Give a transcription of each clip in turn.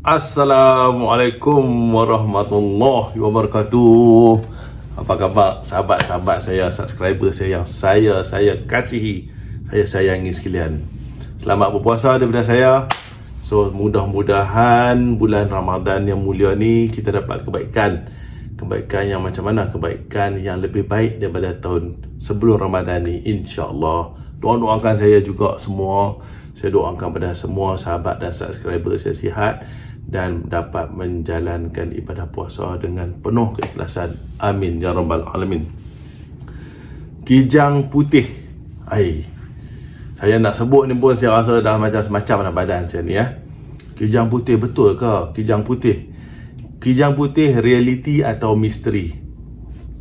Assalamualaikum warahmatullahi wabarakatuh. Apa khabar sahabat-sahabat saya, subscriber saya yang saya kasihi, saya sayangi sekalian. Selamat berpuasa daripada saya. So mudah-mudahan bulan Ramadan yang mulia ni kita dapat kebaikan. Kebaikan yang macam mana? Kebaikan yang lebih baik daripada tahun sebelum Ramadan ni, insya-Allah. Doakan saya juga semua. Saya doakan pada semua sahabat dan subscriber saya sihat dan dapat menjalankan ibadah puasa dengan penuh keikhlasan. Amin ya rabbal alamin. Kijang putih. Saya nak sebut ni pun saya rasa dah macam semacam dah badan saya ni ya. Kijang putih betul ke? Kijang putih. Kijang putih realiti atau misteri?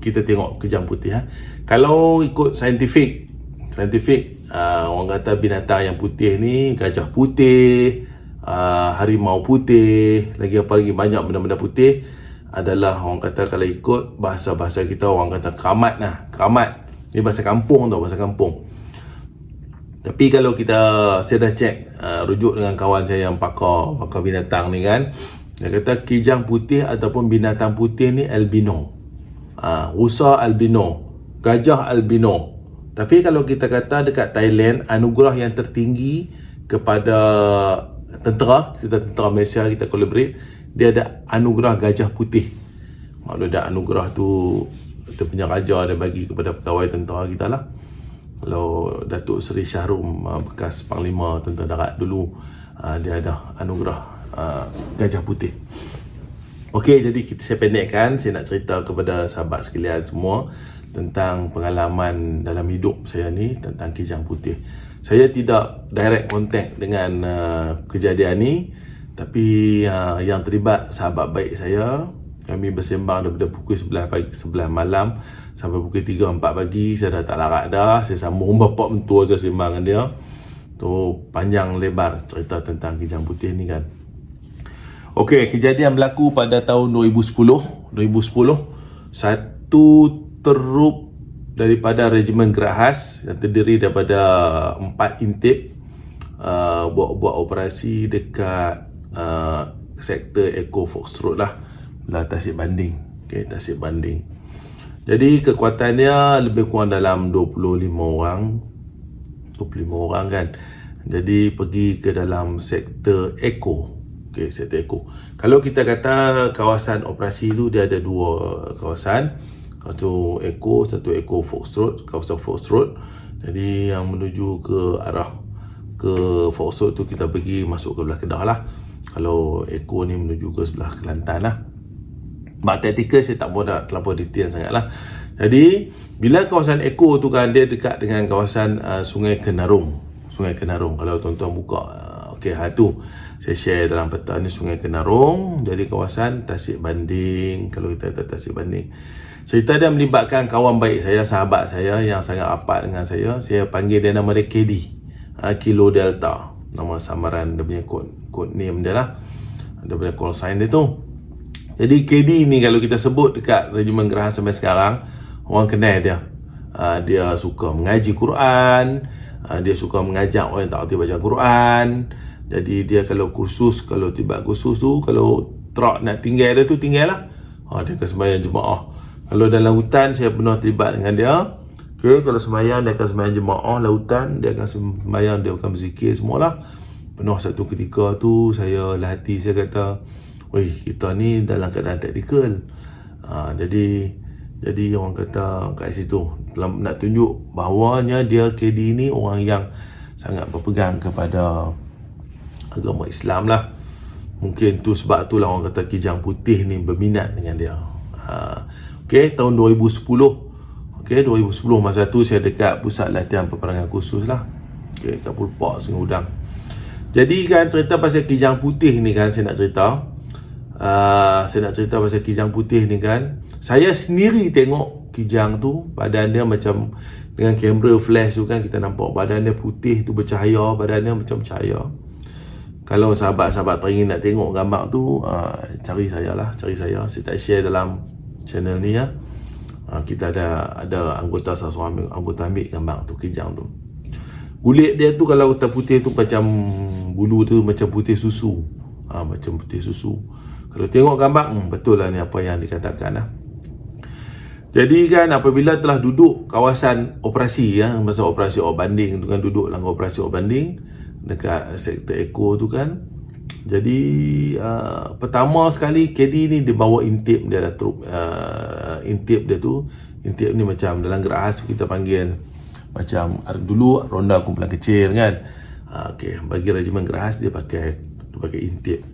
Kita tengok kijang putih ya. Kalau ikut saintifik, orang kata binatang yang putih ni gajah putih, harimau putih, lagi apa lagi banyak benda-benda putih adalah orang kata kalau ikut bahasa-bahasa kita orang kata keramat lah. Keramat ni bahasa kampung tau, bahasa kampung. Tapi kalau saya dah cek, rujuk dengan kawan saya yang pakar binatang ni kan, dia kata kijang putih ataupun binatang putih ni albino, rusa albino, gajah albino. Tapi kalau kita kata dekat Thailand, anugerah yang tertinggi kepada tentera Malaysia, kita collaborate, dia ada anugerah gajah putih. Maksudnya ada anugerah tu, kita punya raja dia bagi kepada pegawai tentera kita lah. Kalau Datuk Seri Shahrum, bekas Panglima Tentera Darat dulu, dia ada anugerah gajah putih. Okey, jadi saya pendekkan, saya nak cerita kepada sahabat sekalian semua tentang pengalaman dalam hidup saya ni tentang kijang putih. Saya tidak direct contact dengan kejadian ni, tapi yang terlibat sahabat baik saya. Kami bersembang daripada pukul 11 malam sampai pukul 3-4 pagi. Saya dah tak larat dah. Saya sambung bapak mentua saya sembang dengan dia. Tu panjang lebar cerita tentang kijang putih ni kan. Okey, kejadian berlaku pada tahun 2010. Satu teruk daripada Regimen Gerak Khas yang terdiri daripada 4 intip buat operasi dekat sektor Eco Foxtrot lah Tasik Banding. Okay, Tasik Banding. Jadi kekuatannya lebih kurang dalam 25 orang kan. Jadi pergi ke dalam sektor Eco. Okay, sektor Eco. Kalau kita kata kawasan operasi tu dia ada 2 kawasan. Satu Eco Foxtrot, kawasan Foxtrot. Jadi yang menuju ke arah ke Foxtrot tu kita pergi masuk ke belah Kedah lah. Kalau Eco ni menuju ke sebelah Kelantan lah. Mak taktikal saya tak mahu nak terlampau detail sangat lah. Jadi bila kawasan Eco tu kan dia dekat dengan kawasan Sungai Kenarung. Kalau tuan-tuan buka hal tu saya share dalam peta ni Sungai Kenarung. Jadi kawasan Tasik Banding. Kalau kita kata Tasik Banding, cerita dia melibatkan kawan baik saya, sahabat saya yang sangat rapat dengan saya. Saya panggil dia nama dia KD, Kilo Delta. Nama samaran dia punya code name dia lah. Dia punya call sign dia tu. Jadi KD ni kalau kita sebut dekat Regimen Gerak Khas sampai sekarang, orang kenal dia. Dia suka mengaji Quran, dia suka mengajak orang yang tak kerti baca Quran. Jadi dia kalau tiba kursus tu, kalau truk nak tinggal dia tu, tinggal lah. Dia akan sembahyang jemaah. Kalau dalam hutan saya pernah terlibat dengan dia. Okay, kalau sembahyang dia akan sembahyang jemaah lautan, dia akan sembahyang, dia akan berzikir semualah. Pernah satu ketika tu saya hati saya kata, "Weh, kita ni dalam keadaan taktikal." Jadi orang kata kat situ nak tunjuk bahawanya dia KD ni orang yang sangat berpegang kepada agama Islam lah. Mungkin tu sebab tu lah orang kata kijang putih ni berminat dengan dia. Okey, tahun 2010. Okey, 2010 masa tu saya dekat pusat latihan peperangan khusus lah. Okey, kat Pulpak Sungai Udang. Jadi kan cerita pasal kijang putih ni kan saya nak cerita pasal kijang putih ni kan. Saya sendiri tengok kijang tu, badan dia macam dengan kamera flash tu kan, kita nampak badan dia putih tu bercahaya, badan dia macam bercahaya. Kalau sahabat-sahabat teringin nak tengok gambar tu, cari saya. Saya tak share dalam channel ni ya. Kita ada anggota seorang anggota ambil gambar tu kijang tu. Kulit dia tu kalau putih tu macam bulu tu macam putih susu. macam putih susu. Kalau tengok gambar, betul lah ni apa yang dikatakan lah. Jadi kan apabila telah duduk kawasan operasi, masa operasi awak banding tu kan, duduk dalam operasi awak banding dekat sektor eko tu kan. Jadi pertama sekali KD ni dia bawa intip dia lah, intip dia tu. Intip ni macam dalam gerahas kita panggil macam dulu ronda kumpulan kecil kan. Okey, bagi regimen gerahas dia pakai intip.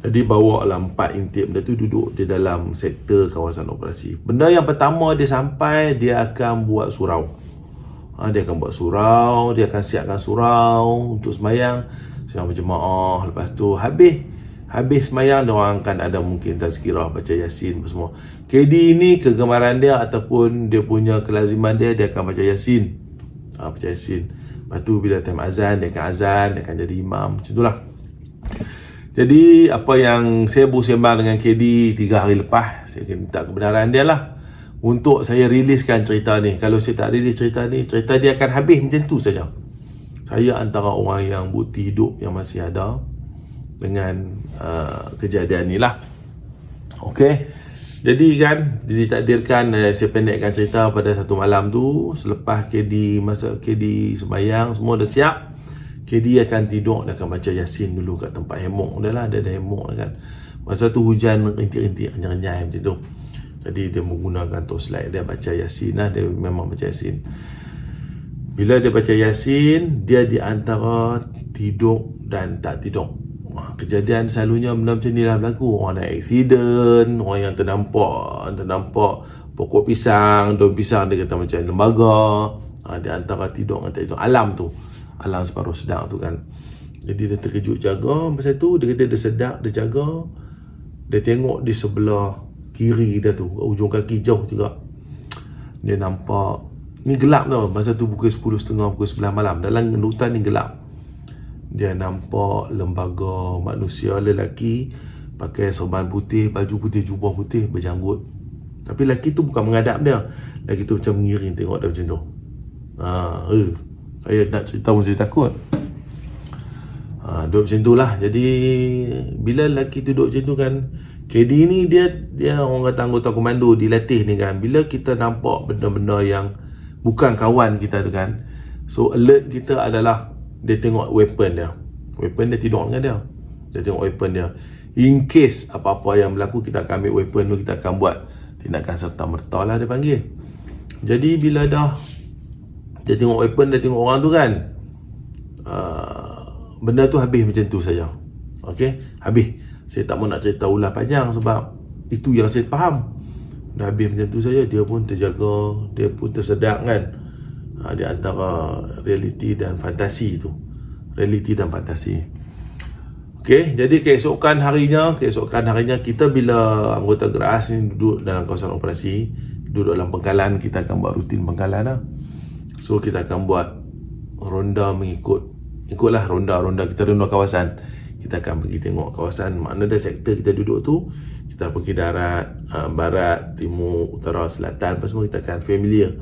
Jadi bawa lah 4 intip dia tu duduk di dalam sektor kawasan operasi. Benda yang pertama dia sampai, dia akan buat surau. Dia akan buat surau, dia akan siapkan surau untuk semayang, sembahyang berjemaah. Lepas tu habis semayang, dia orang akan ada mungkin tazkirah, baca yasin semua. KD ni kegemaran dia ataupun dia punya kelaziman dia akan baca yasin. Baca yasin. Lepas tu bila time azan, dia akan jadi imam. Macam itulah. Jadi apa yang saya bersembang dengan KD 3 hari lepas, saya minta kebenaran dia lah untuk saya riliskan cerita ni. Kalau saya tak rilis cerita ni, cerita dia akan habis macam tu saja. Saya antara orang yang bukti hidup yang masih ada dengan kejadian ni lah. Okey. Jadi kan ditakdirkan, saya pendekkan cerita pada satu malam tu, selepas KD sembahyang semua dah siap, KD akan tidur, dia akan baca yasin dulu kat tempat hemok dia lah. Dia ada hemok kan. Masa tu hujan rintik-rintik, renyah-renyah macam tu. Jadi dia menggunakan torchlight, dia baca yasin lah. Dia memang baca yasin. Bila dia baca yasin, dia di antara tidur dan tak tidur. Kejadian selalunya benda macam ni lah berlaku. Orang ada aksiden, orang yang ternampak pokok pisang, daun pisang, dia kata macam lembaga. Di antara tidur dan tak tidur, alam tu, alam separuh sedar tu kan. Jadi dia terkejut jaga. Masa tu dia kata dia sedar, dia jaga. Dia tengok di sebelah kiri dia tu, ujung kaki jauh juga, dia nampak, ni gelap tau. Masa tu pukul 10.30, pukul 11 malam. Dalam hutan ni gelap. Dia nampak lembaga manusia lelaki pakai serban putih, baju putih, jubah putih, berjanggut. Tapi lelaki tu bukan menghadap dia. Lelaki tu macam mengiring tengok dia macam tu. Saya nak cerita pun saya takut. Duduk macam tu lah. Jadi bila lelaki tu duduk macam tu kan, KD ni dia orang kata anggota komando dilatih ni kan. Bila kita nampak benda-benda yang bukan kawan kita tu kan, so alert kita adalah dia tengok weapon dia. Weapon dia tidur dengan dia. Dia tengok weapon dia. In case apa-apa yang berlaku, kita akan ambil weapon tu, kita akan buat tindakan serta-merta lah dia panggil. Jadi bila dah dia tengok weapon, dia tengok orang tu kan, benda tu habis macam tu saja. Okey, habis. Saya tak mau nak cerita ulas panjang sebab itu yang saya faham. Dah habis macam tu saja. Dia pun terjaga, dia pun tersedak kan. Di antara realiti dan fantasi tu. Realiti dan fantasi. Okey, jadi keesokan harinya kita bila anggota gerahas ni duduk dalam kawasan operasi, duduk dalam pengkalan, kita akan buat rutin pengkalan lah. So kita akan buat ronda ikutlah ronda kita, ronda kawasan. Kita akan pergi tengok kawasan mana ada sektor kita duduk tu. Kita pergi darat, barat, timur, utara, selatan, apa semua kita akan familiar.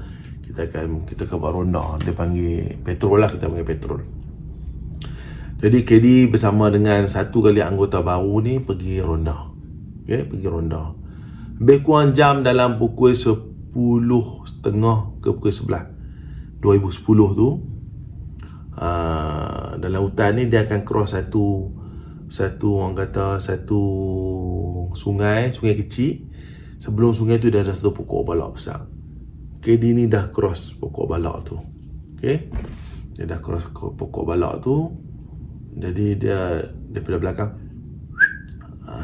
Kita akan buat ronda. Dia panggil patrol lah, kita panggil patrol. Jadi KD bersama dengan satu kali anggota baru ni pergi ronda. Okay, pergi ronda. Lebih kurang jam dalam pukul 10.30 ke pukul 11 2010 tu. Dalam hutan ni dia akan cross satu sungai kecil. Sebelum sungai tu dia ada satu pokok balak besar. KD ni dah cross pokok balak tu. Okay, dia dah cross pokok balak tu. Jadi dia daripada belakang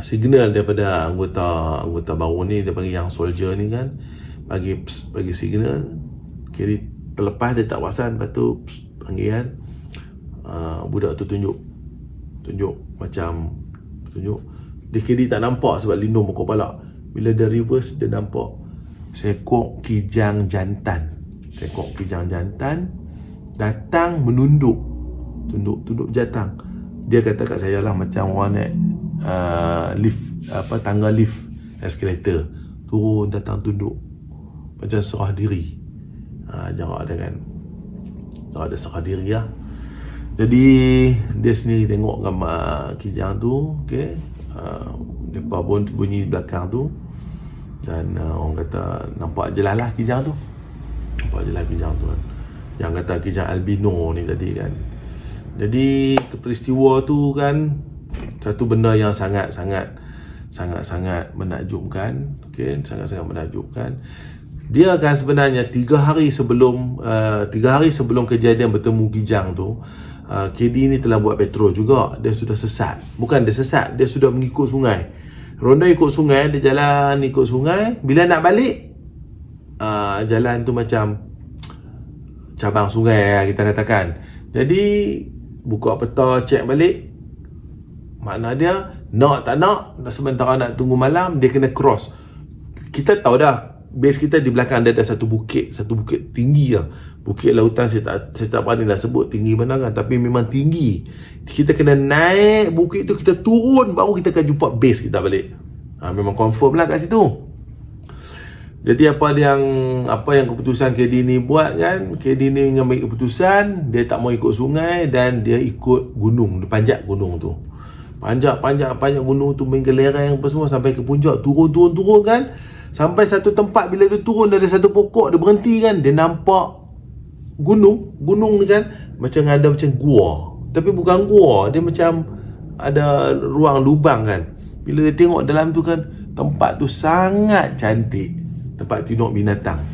signal daripada anggota baru ni, dia panggil yang soldier ni kan, bagi signal. KD terlepas, dia tak perasan. Lepas tu panggil kan, budak tu tunjuk dia. KD tak nampak sebab lindung pokok balak. Bila dia reverse, dia nampak seekor kijang jantan datang menunduk jatang. Dia kata kat saya lah macam orang naik lift, tangga lift, eskalator, turun datang tunduk macam serah diri. Jarak dia kan, ada serah diri lah. Jadi dia sendiri tengok gambar kijang tu, okey. Depa pun bunyi belakang tu. Dan orang kata nampak jelas lah kijang tu. Nampak jelas kijang tu kan. Yang kata kijang albino ni tadi kan. Jadi peristiwa tu kan satu benda yang sangat-sangat menakjubkan, okey, sangat-sangat menakjubkan. Dia kan sebenarnya 3 hari sebelum kejadian bertemu kijang tu, KD ni telah buat petrol juga. Dia sudah sesat. Bukan dia sesat, dia sudah mengikut sungai. Ronda ikut sungai, dia jalan ikut sungai. Bila nak balik, jalan tu macam cabang sungai kita katakan. Jadi buka peta, cek balik. Makna dia nak tak nak sementara nak tunggu malam, dia kena cross. Kita tahu dah base kita di belakang dia ada satu bukit tinggi lah. Bukit lautan saya tak berani nak sebut tinggi mana kan, tapi memang tinggi. Kita kena naik bukit tu, kita turun baru kita akan jumpa base kita balik. Memang confirm lah kat situ. Jadi apa yang keputusan KD ni buat kan, KD ni mengambil keputusan dia tak mau ikut sungai dan dia ikut gunung, dia panjat gunung tu. Panjat gunung tu, main ke lereng apa semua sampai ke puncak, turun kan. Sampai satu tempat bila dia turun dari satu pokok, dia berhenti kan, dia nampak gunung ni kan macam ada macam gua, tapi bukan gua, dia macam ada ruang lubang kan. Bila dia tengok dalam tu kan, tempat tu sangat cantik, tempat tidur binatang.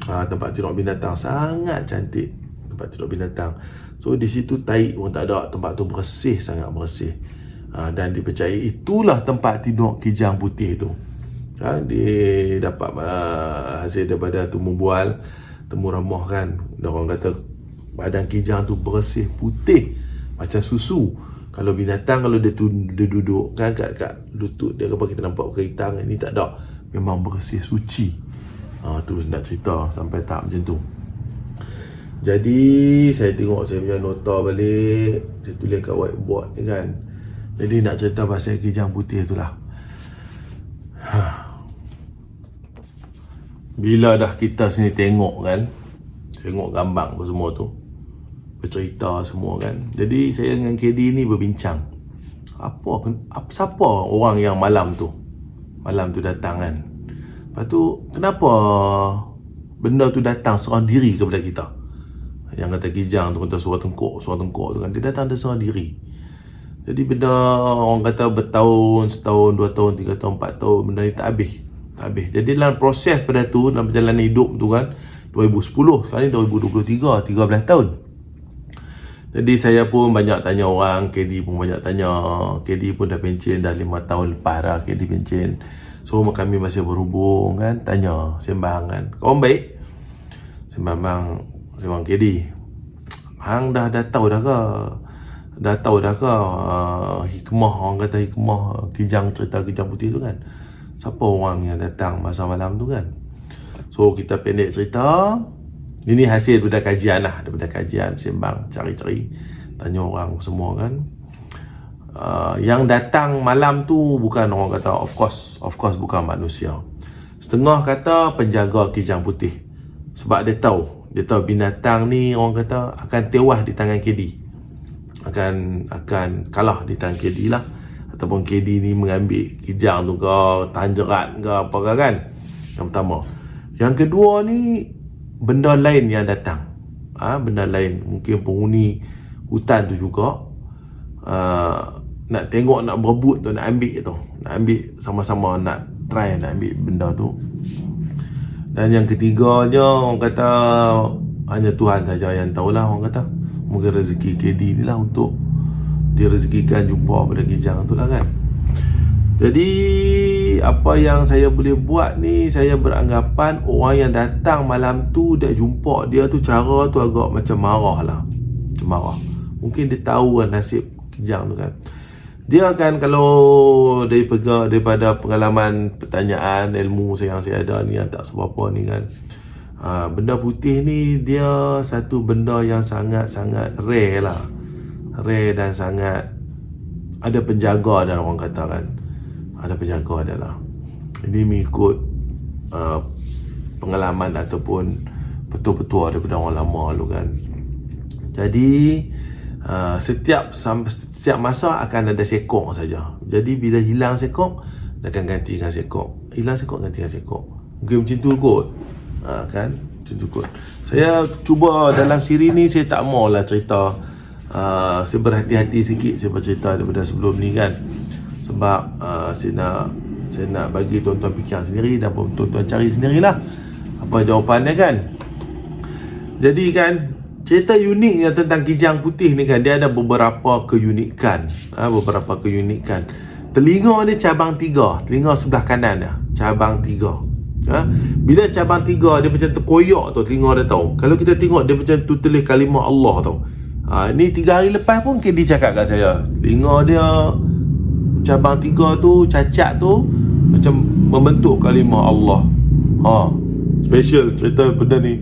Tempat tidur binatang sangat cantik, tempat tidur binatang. So di situ taik pun tak ada, tempat tu bersih, sangat bersih. Dan dipercayai itulah tempat tidur kijang putih tu. Dia dapat hasil daripada temu bual, temu ramah kan. Dan orang kata badan kijang tu bersih, putih macam susu. Kalau binatang, kalau dia duduk kan kat lutut dia, apa kita nampak berhitam, ini tak ada, memang bersih, suci. Tu nak cerita sampai tahap macam tu. Jadi saya tengok saya punya nota balik, saya tulis kat whiteboard ni kan. Jadi nak cerita pasal kijang putih tu lah. Bila dah kita sini tengok kan, tengok gambar apa semua tu, bercerita semua kan. Jadi saya dengan KD ni berbincang, siapa orang yang malam tu datang kan. Lepas tu kenapa benda tu datang seorang diri kepada kita. Yang kata kijang tu, kata suara tengkuk tu kan, dia datang dari seorang diri. Jadi benda orang kata bertahun, setahun, 2 tahun, 3 tahun, 4 tahun, benda ni tak habis. Jadi dalam proses pada tu, dalam perjalanan hidup tu kan, 2010, sekarang ni 2023, 13 tahun. Jadi saya pun banyak tanya orang, KD pun banyak tanya. KD pun dah pencen dah 5 tahun lepas dah KD pencen. So kami masih berhubung kan, tanya, sembang kan. Kawan baik? Sembang KD. Hang dah tahu dah ke? Hikmah, orang kata hikmah cerita kijang putih tu kan. Siapa orang yang datang masa malam tu kan. So kita pendek cerita. Ini hasil daripada kajian lah, daripada kajian sembang, cari-cari, tanya orang semua kan. Yang datang malam tu bukan orang kata, of course bukan manusia. Setengah kata penjaga kijang putih. Sebab dia tahu binatang ni orang kata akan tewas di tangan KD. Akan kalah di tangan KD lah. Ataupun KD ni mengambil kijang tu ke, tanjerat ke apa ke kan. Yang pertama. Yang kedua ni, benda lain yang datang. Benda lain, mungkin penghuni hutan tu juga nak tengok, nak berebut tu, nak ambil sama-sama, nak try nak ambil benda tu. Dan yang ketiganya, orang kata hanya Tuhan saja yang tahulah. Orang kata mungkin rezeki KD ni lah untuk dia rezekikan jumpa pada kijang tu lah kan. Jadi apa yang saya boleh buat ni, saya beranggapan orang yang datang malam tu dah jumpa dia tu, cara tu agak macam marah lah. Macam marah. Mungkin dia tahu kan nasib kijang tu kan. Dia kan, kalau daripada pengalaman pertanyaan ilmu yang saya ada ni, yang tak seberapa ni kan, benda putih ni dia satu benda yang sangat-sangat rare lah. Rare dan sangat ada penjaga dan orang kata kan. Ada penjaga adalah. Ini mengikut pengalaman ataupun petua-petua daripada orang lama dulu kan. Jadi Setiap masa akan ada sekok saja. Jadi bila hilang sekok, dia akan ganti dengan sekok. Hilang sekok, ganti dengan sekok. Mungkin macam tu kot. Kan? Macam tu kot. Saya cuba dalam siri ni, saya tak maulah cerita. Saya berhati-hati sikit saya bercerita daripada sebelum ni kan. Sebab saya nak bagi tuan-tuan fikir sendiri dan tuan-tuan cari sendirilah apa jawapannya kan. Jadi kan, cerita uniknya tentang Kijang Putih ni kan, dia ada beberapa keunikan. Telinga dia cabang 3, telinga sebelah kanan dia cabang 3. Bila cabang 3 dia macam terkoyak tu telinga dia tau. Kalau kita tengok dia macam tu tulis kalimah Allah tau. Ni 3 hari lepas pun Kedi cakap kat saya, telinga dia cabang 3 tu, cacat tu macam membentuk kalimah Allah. Special cerita benda ni,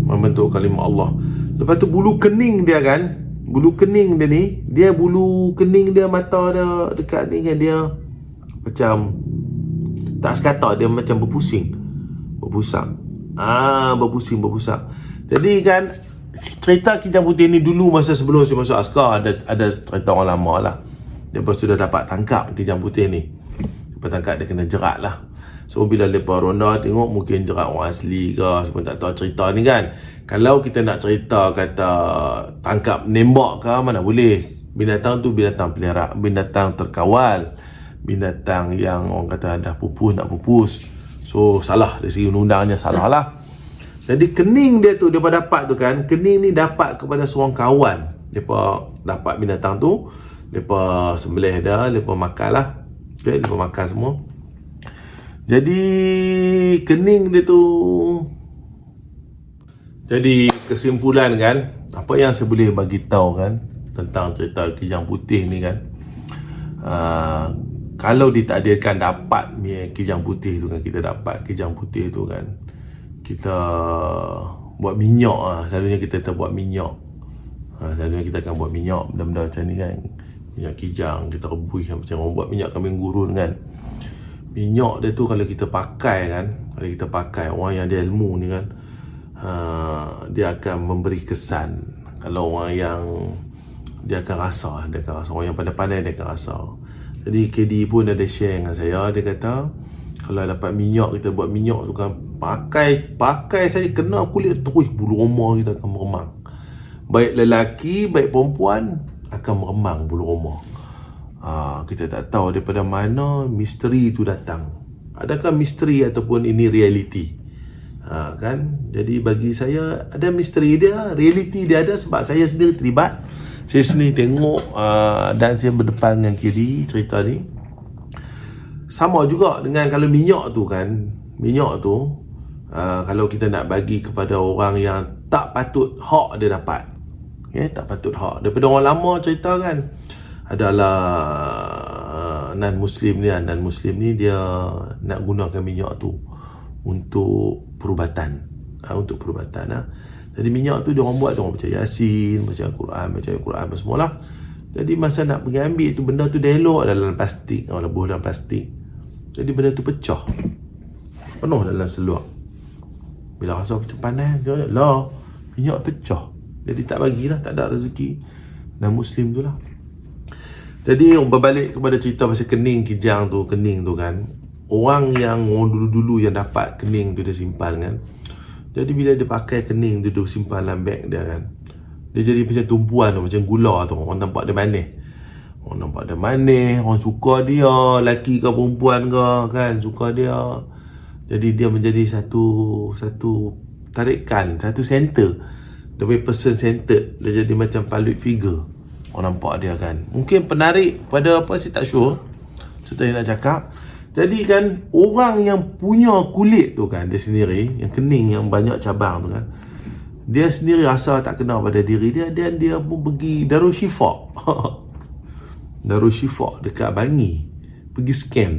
membentuk kalimah Allah. Lepas tu bulu kening dia kan, bulu kening dia ni, bulu kening dia, mata dia dekat ni kan, dia macam tak sekata, dia macam berpusing, berpusat. Jadi kan, cerita Kijang Putih ni dulu masa sebelum saya masuk askar, ada cerita orang lama lah. Dia pun sudah dapat tangkap Kijang Putih ni. Dapat tangkap, dia kena jerat lah. So bila lepas ronda tengok mungkin jerat orang asli ke, semua tak tahu cerita ni kan. Kalau kita nak cerita kata tangkap nembak ke, mana boleh. Binatang tu binatang pelihara, binatang terkawal, binatang yang orang kata dah pupus nak pupus. So salah dari segi undang-undangnya, salah lah. Jadi kening dia tu, dia dapat tu kan, kening ni dapat kepada seorang kawan. Depa dapat binatang tu, depa sembelih dia, depa makan lah. Okay, depa makan semua. Jadi kening dia tu, jadi kesimpulan kan, apa yang saya boleh bagi tahu kan tentang cerita Kijang Putih ni kan, kalau ditakdirkan dapat Kijang Putih tu kan, kita dapat Kijang Putih tu kan, kita buat minyak selalunya kita buat minyak. Selalunya kita akan buat minyak, benda-benda macam ni kan, minyak kijang, kita rebus macam orang buat minyak kambing gurun kan. Minyak dia tu kalau kita pakai kan, kalau kita pakai, orang yang ada ilmu ni kan, dia akan memberi kesan. Kalau orang yang dia akan rasa, orang yang pandai-pandai dia akan rasa. Jadi KD pun ada share dengan saya, dia kata kalau dapat minyak, kita buat minyak tu kan, pakai saja kena kulit terus bulu roma kita akan meremang. Baik lelaki, baik perempuan akan meremang bulu roma. Kita tak tahu daripada mana misteri itu datang. Adakah misteri ataupun ini realiti? Kan? Jadi bagi saya ada misteri dia, realiti dia ada sebab saya sendiri terlibat. Saya sendiri tengok dan saya berdepan dengan kiri cerita ni. Sama juga dengan kalau minyak tu kan, minyak tu kalau kita nak bagi kepada orang yang tak patut hak dia dapat, okay? Tak patut hak. Daripada orang lama cerita kan, adalah non-Muslim ni dia nak gunakan minyak tu untuk perubatan. Jadi minyak tu dia orang buat, dia orang baca Yasin, baca Al-Quran apa semualah. Jadi masa nak pergi ambil tu, benda tu dah elok dalam plastik, lebuh dalam plastik. Jadi benda tu pecah, penuh dalam seluar. Bila rasa macam panas lah, minyak pecah. Jadi tak bagilah, tak ada rezeki non-Muslim tu lah. Jadi berbalik kepada cerita pasal kening kijang tu, kening tu kan, orang dulu-dulu yang dapat kening tu dia simpan kan. Jadi bila dia pakai kening tu, dia simpan dalam beg dia kan, dia jadi macam tumpuan tu, macam gula tu. Orang nampak dia manis, orang suka dia, lelaki ke perempuan ke kan, suka dia. Jadi dia menjadi satu tarikan, satu center. Dia punya person centered, dia jadi macam public figure. Orang nampak dia kan, mungkin penarik pada apa, saya tak sure, saya nak cakap. Jadi kan, orang yang punya kulit tu kan, dia sendiri, yang kening yang banyak cabang tu kan, dia sendiri rasa tak kena pada diri dia, dan dia pun pergi Darushifa Darushifa dekat Bangi, pergi scan.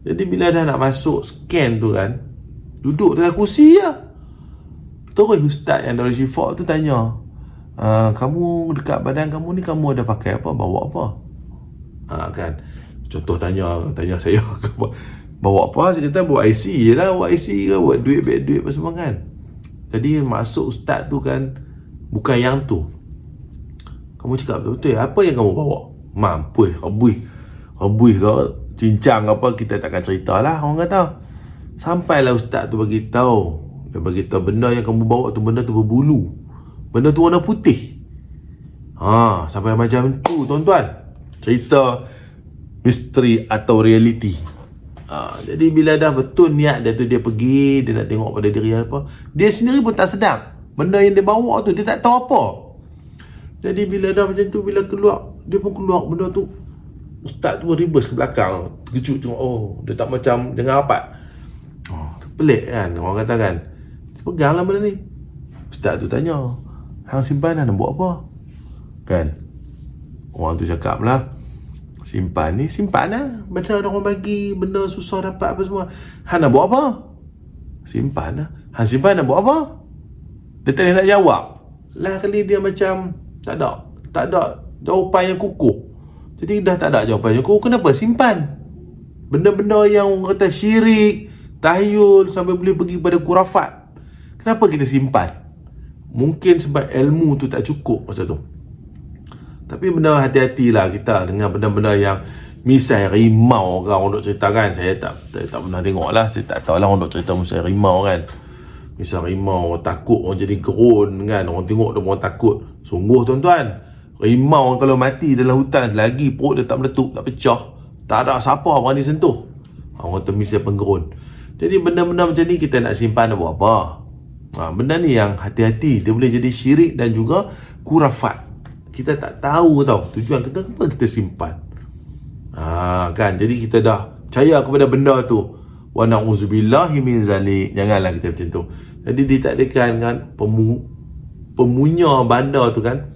Jadi bila dah nak masuk scan tu kan, duduk dekat kursi lah, terus ustaz yang Darushifa tu tanya, kamu dekat badan kamu ni, kamu ada pakai apa, bawa apa? Kan, contoh tanya saya bawa apa, saya kata bawa IC je lah, bawa IC ke, buat duit, beg duit apa semua kan. Jadi masuk ustaz tu kan, bukan yang tu, Kamu cakap betul-betul, apa yang kamu bawa? Mampus, Rabui kau cincang apa, kita takkan cerita lah, orang kata. Sampailah ustaz tu bagi tahu. Dia bagi tahu benda yang kamu bawa tu, benda tu berbulu. Benda tu warna putih. Sampai macam tu tuan-tuan. Cerita misteri atau realiti. Jadi bila dah betul niat dia tu, dia pergi, dia nak tengok pada diri apa, dia sendiri pun tak sedar benda yang dia bawa tu, dia tak tahu apa. Jadi bila dah macam tu, bila keluar, dia pun keluar benda tu, ustaz tu reverse ke belakang, terkejut tengok, dia tak macam jangan rapat. Pelik kan, orang kata kan. Peganglah benda ni. Ustaz tu tanya, hang simpan nak buat apa? Kan, orang tu cakap lah, simpan lah, benda orang bagi, benda susah dapat apa semua. Hang nak buat apa? Simpan lah. Hang simpan nak buat apa? Dia tak nak jawab. Lah kali dia macam tak ada jawapan yang kukuh. Jadi dah tak ada jawapan yang kukuh, kenapa simpan? Benda-benda yang orang kata syirik, tahyul, sampai boleh pergi pada kurafat, kenapa kita simpan? Mungkin sebab ilmu tu tak cukup masa tu. Tapi benda hati-hatilah kita dengan benda-benda yang misai rimau kan, orang duk cerita kan. Saya tak pernah tengok lah, saya tak tahu lah orang duk cerita misai rimau kan. Misai rimau, takut orang jadi gerun kan, orang tengok dia orang takut. Sungguh tuan-tuan, rimau kalau mati dalam hutan, lagi perut dia tak meletup, tak pecah, tak ada siapa berani sentuh, orang kata misai penggerun. Jadi benda-benda macam ni kita nak simpan nak buat apa? Benda ni yang hati-hati, dia boleh jadi syirik dan juga kurafat. Kita tak tahu tujuan kita, kenapa kita simpan. Kan, jadi kita dah percaya kepada benda tu. Wa na'udzubillahi min zalik. Janganlah kita macam tu. Jadi ditakdirkan kan, pemunya bandar tu kan,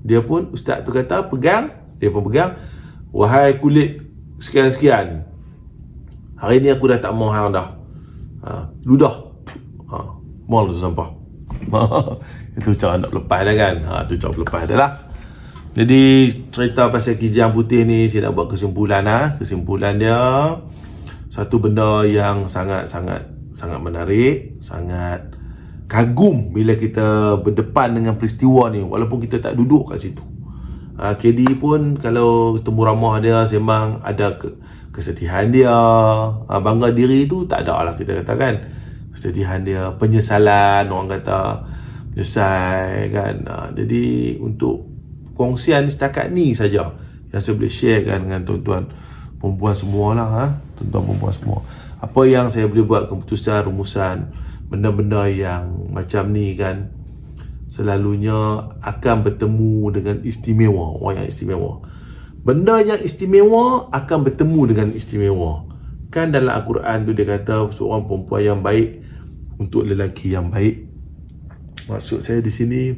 dia pun, ustaz tu kata pegang, dia pun pegang. Wahai kulit sekian-sekian, hari ni aku dah tak mau hang dah. Ludah. Mal tu sampah. Itu cara nak lepas dah kan. Itu cara lepas dah lah. Jadi cerita pasal kijang putih ni, saya nak buat kesimpulan. Kesimpulan dia, satu benda yang sangat menarik, sangat kagum bila kita berdepan dengan peristiwa ni, walaupun kita tak duduk kat situ. KD pun kalau ketemu ramah dia, sembang ada kesedihan dia, bangga diri tu tak ada lah kita katakan. Kesedihan dia, penyesalan, orang kata menyesal kan. Jadi untuk kongsian setakat ni saja yang saya boleh share kan dengan tuan-tuan perempuan semua lah, tuan-tuan perempuan semua. Apa yang saya boleh buat keputusan, rumusan, benda-benda yang macam ni kan, selalunya akan bertemu dengan istimewa, orang yang istimewa. Benda yang istimewa akan bertemu dengan istimewa. Kan dalam Al-Quran tu dia kata seorang perempuan yang baik untuk lelaki yang baik. Maksud saya di sini,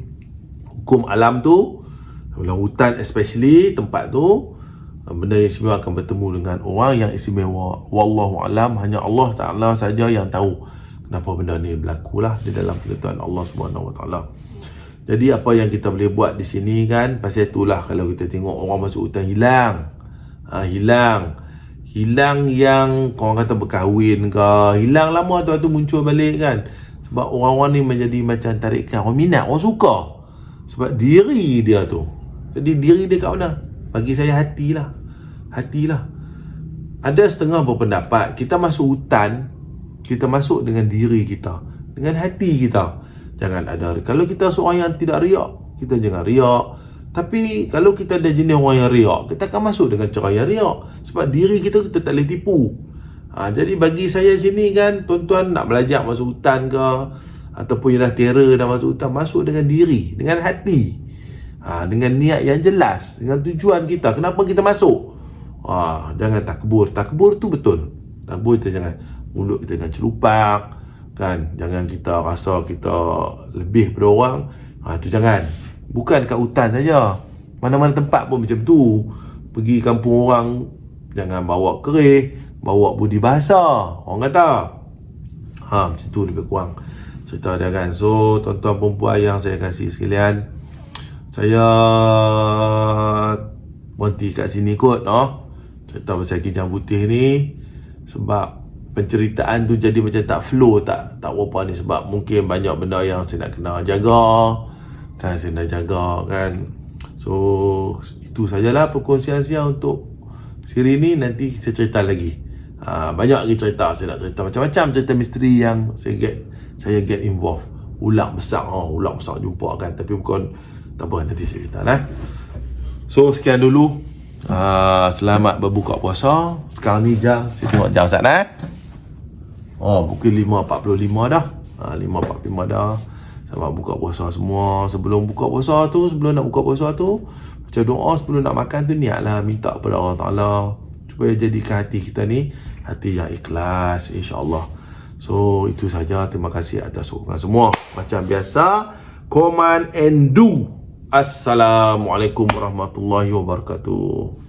hukum alam tu, dalam hutan especially, tempat tu, benda yang istimewa akan bertemu dengan orang yang istimewa. Wallahu alam, hanya Allah Ta'ala saja yang tahu kenapa benda ni berlaku lah di dalam ketetapan Allah Subhanahu Wa Ta'ala. Jadi apa yang kita boleh buat di sini kan, pasal itulah kalau kita tengok orang masuk hutan hilang, hilang yang orang kata berkahwin ke, hilang lama tu muncul balik kan. Sebab orang-orang ni menjadi macam tarikan, orang minat, orang suka sebab diri dia tu. Jadi diri dia kat mana? Bagi saya hatilah. Ada setengah berpendapat kita masuk hutan, kita masuk dengan diri kita, dengan hati kita. Jangan ada, kalau kita seorang yang tidak riak, kita jangan riak. Tapi kalau kita ada jenis orang yang riak, kita akan masuk dengan cara yang riak. Sebab diri kita tak boleh tipu. Jadi bagi saya sini kan, tuan-tuan nak belajar masuk hutan ke, ataupun yang dah terror dah masuk hutan, masuk dengan diri, dengan hati, dengan niat yang jelas, dengan tujuan kita, kenapa kita masuk. Jangan takbur tu betul. Takbur kita jangan, mulut kita jangan celupak kan, jangan kita rasa kita lebih pada orang. Itu jangan. Bukan kat hutan saja, mana-mana tempat pun macam tu. Pergi kampung orang, jangan bawa kerih, bawa budi bahasa, orang kata. Macam tu lebih kurang cerita dia kan. So tuan-tuan perempuan yang saya kasih sekalian, saya berhenti kat sini kot cerita pasal kijang putih ni. Sebab penceritaan tu jadi macam tak flow, tak berapa ni. Sebab mungkin banyak benda yang saya nak kena jaga kan, saya nak jaga kan. So itu sajalah perkongsian saya untuk siri ni. Nanti kita cerita lagi. Banyak lagi cerita. Saya nak cerita macam-macam cerita misteri yang saya get involved. Ular besar jumpa kan. Tapi bukan, tak apa, nanti saya cerita lah. So sekian dulu. Selamat berbuka puasa. Sekarang ni jam, saya tengok jam Ustaz lah. Pukul 5.45 dah. 5.45 dah. Selamat buka puasa semua. Sebelum nak buka puasa tu, baca doa sebelum nak makan tu, niatlah minta kepada Allah Ta'ala supaya jadikan hati kita ni hati yang ikhlas, insya-Allah. So itu saja. Terima kasih atas sokongan semua. Macam biasa, command and do. Assalamualaikum warahmatullahi wabarakatuh.